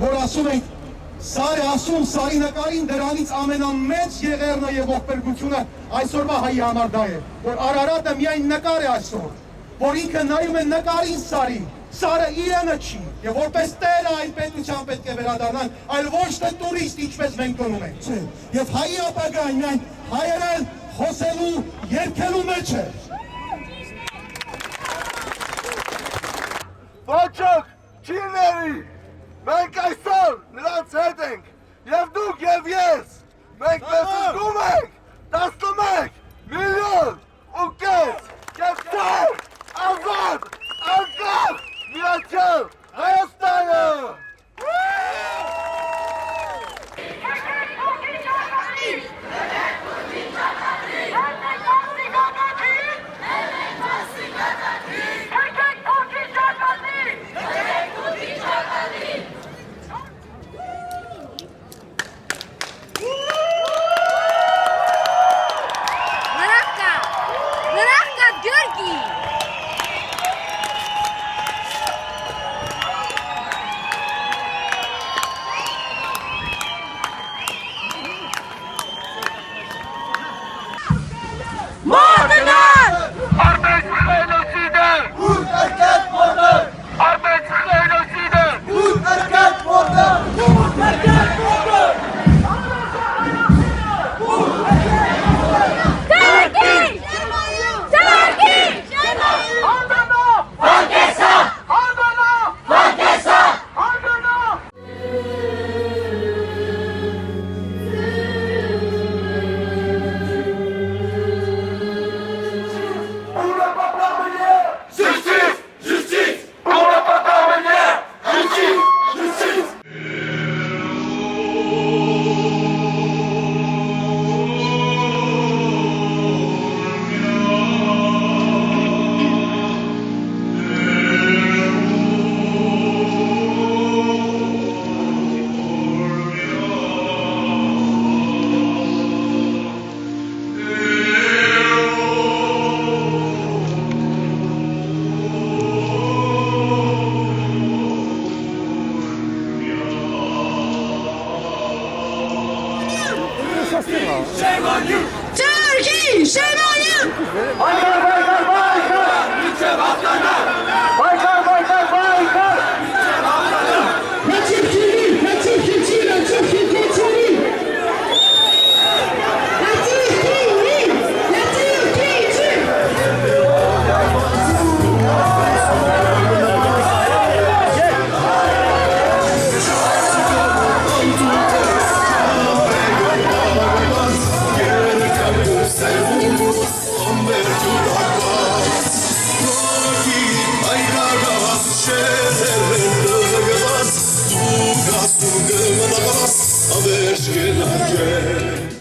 որ ասում ենք Սարը ասում Սարի նկարին դրանից ամենամեծ եղերնը եւ ողբերգությունը այսօրվա հայի համար դա է, որ Արարատը միայն նկար է այսօր, որ ինքը նայում է նկարին Սարին, Սարը իրենը չի, եւ որպես տերը այն պետության պետք է վերադառնան, այլ ոչ թե տուրիստ, ինչպես մենք գնում ենք։ Եվ հայի ապագան այն հայերը խոսելու, երգելու մեջ է։ Ոչոք, չիների, մենք այսօր նրանց հետ ենք, և դուք և ես, մենք մեզ զգում ենք 11 միլիոն ու կես և ծեր, ազատ, անկախ, միացյալ Հայաստանը։ Shame on you! Turkey! Shame on you! Averş gelecek